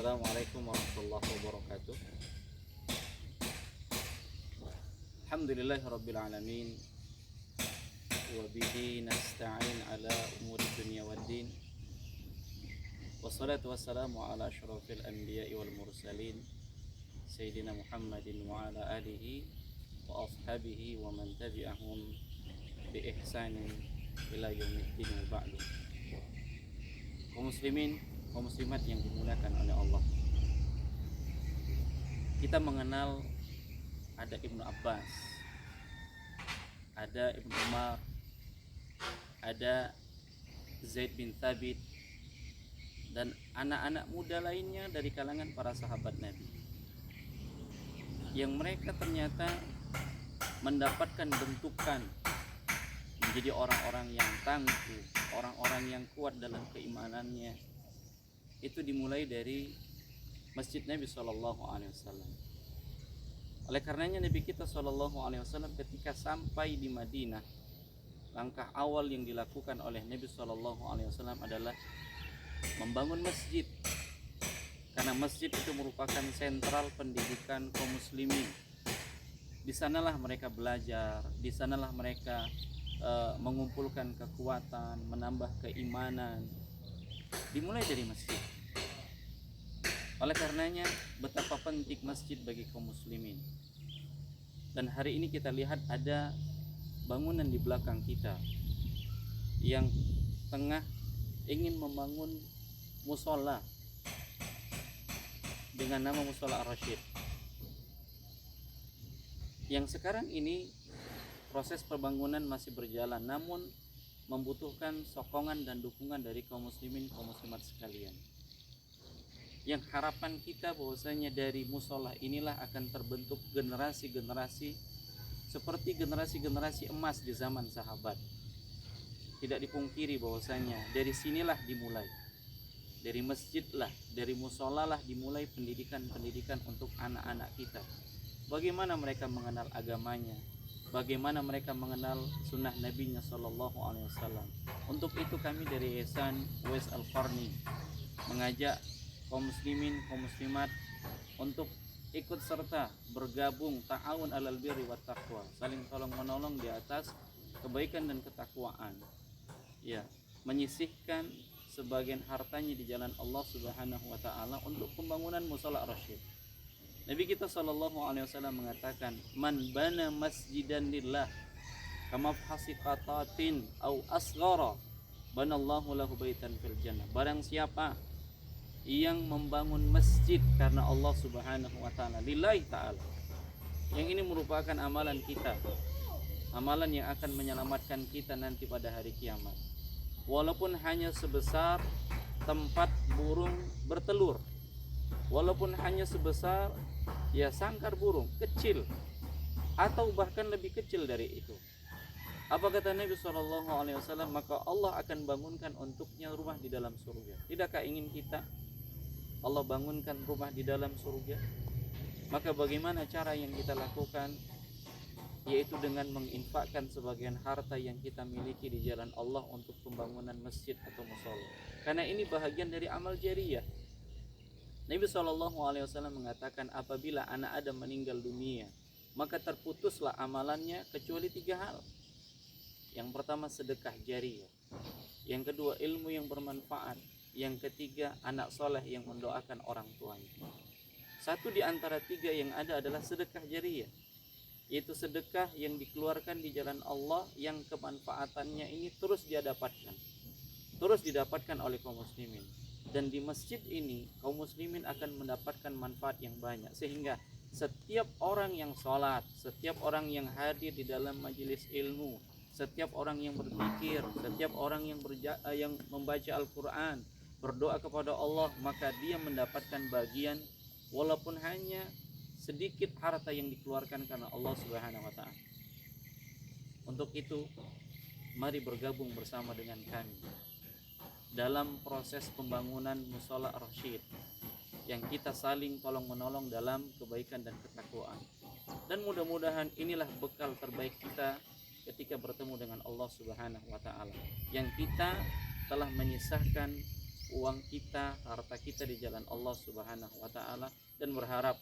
Assalamualaikum warahmatullahi wabarakatuh. Alhamdulillahirabbil alamin wa bihi nasta'in ala umuri dunya waddin. Wassalatu wassalamu ala asyrafil anbiya'i wal mursalin sayyidina Muhammadin wa ala alihi wa ashabihi wa man tabi'ahum bi ihsanin ila yaumiddin wa ba'du. Kaum muslimin, kaum muslimat yang dimuliakan oleh Allah, kita mengenal ada Ibnu Abbas, ada Ibnu Umar, ada Zaid bin Thabit, dan anak-anak muda lainnya dari kalangan para sahabat Nabi, yang mereka ternyata mendapatkan bentukan menjadi orang-orang yang tangguh, orang-orang yang kuat dalam keimanannya. Itu dimulai dari Masjid Nabi SAW. Oleh karenanya Nabi kita SAW ketika sampai di Madinah, langkah awal yang dilakukan oleh Nabi SAW adalah membangun masjid. Karena masjid itu merupakan sentral pendidikan kaum muslimin. Di sanalah mereka belajar, di sanalah mereka mengumpulkan kekuatan, menambah keimanan. Dimulai dari masjid. Oleh karenanya betapa penting masjid bagi kaum muslimin. Dan hari ini kita lihat ada bangunan di belakang kita yang tengah ingin membangun musola dengan nama Musola Ar-Rasyid. Yang sekarang ini proses pembangunan masih berjalan, namun membutuhkan sokongan dan dukungan dari kaum muslimin, kaum muslimat sekalian. Yang harapan kita bahwasanya dari musola inilah akan terbentuk generasi-generasi seperti generasi-generasi emas di zaman sahabat. Tidak dipungkiri bahwasanya dari sinilah dimulai, dari masjidlah, dari musolalah dimulai pendidikan-pendidikan untuk anak-anak kita. Bagaimana mereka mengenal agamanya, bagaimana mereka mengenal sunnah Nabi-Nya SAW. Untuk itu kami dari Yayasan Uwais Al-Qarni mengajak kaum muslimin, kaum muslimat untuk ikut serta bergabung ta'awun alal birri wat taqwa, saling tolong menolong di atas kebaikan dan ketakwaan. Ya, menyisihkan sebagian hartanya di jalan Allah Subhanahu wa taala untuk pembangunan Musola Ar-Rasyid. Nabi kita SAW mengatakan, man bana masjidan lillah kama fasiqatatin au asghara banallahu lahu baitan fil jannah. Barang siapa yang membangun masjid karena Allah Subhanahu wa taala, lillahi taala, yang ini merupakan amalan kita, amalan yang akan menyelamatkan kita nanti pada hari kiamat, walaupun hanya sebesar tempat burung bertelur, walaupun hanya sebesar sangkar burung kecil, atau bahkan lebih kecil dari itu. Apa kata Nabi SAW? Maka Allah akan bangunkan untuknya rumah di dalam surga. Tidakkah ingin kita Allah bangunkan rumah di dalam surga? Maka bagaimana cara yang kita lakukan? Yaitu dengan menginfakkan sebagian harta yang kita miliki di jalan Allah untuk pembangunan masjid atau musola. Karena ini bahagian dari amal jariyah. Nabi SAW mengatakan, apabila anak Adam meninggal dunia, maka terputuslah amalannya kecuali 3 hal. Yang pertama sedekah jariyah, yang kedua ilmu yang bermanfaat, yang ketiga anak soleh yang mendoakan orang tuanya. Satu di antara 3 yang ada adalah sedekah jariyah, yaitu sedekah yang dikeluarkan di jalan Allah yang kemanfaatannya ini terus didapatkan oleh kaum muslimin. Dan di masjid ini kaum muslimin akan mendapatkan manfaat yang banyak, sehingga setiap orang yang sholat, setiap orang yang hadir di dalam majelis ilmu, setiap orang yang berzikir, setiap orang yang membaca Al-Quran, berdoa kepada Allah, maka dia mendapatkan bagian walaupun hanya sedikit harta yang dikeluarkan karena Allah Subhanahu wa taala. Untuk itu, mari bergabung bersama dengan kami dalam proses pembangunan Musola Ar-Rasyid, yang kita saling tolong menolong dalam kebaikan dan ketakwaan. Dan mudah-mudahan inilah bekal terbaik kita ketika bertemu dengan Allah Subhanahu wa taala, yang kita telah menyisahkan uang kita, harta kita di jalan Allah Subhanahu wa taala, dan berharap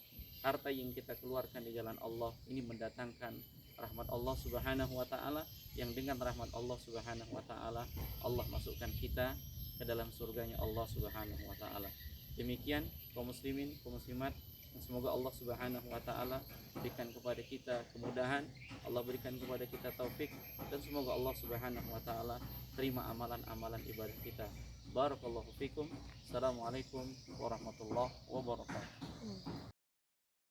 harta yang kita keluarkan di jalan Allah ini mendatangkan rahmat Allah Subhanahu wa taala, yang dengan rahmat Allah Subhanahu wa taala Allah masukkan kita ke dalam surganya Allah Subhanahu wa taala. Demikian kaum muslimin, kaum muslimat, semoga Allah Subhanahu wa taala berikan kepada kita kemudahan, Allah berikan kepada kita taufik, dan semoga Allah Subhanahu wa taala terima amalan-amalan ibadah kita. Barakallahu fikum. Assalamualaikum warahmatullahi wabarakatuh.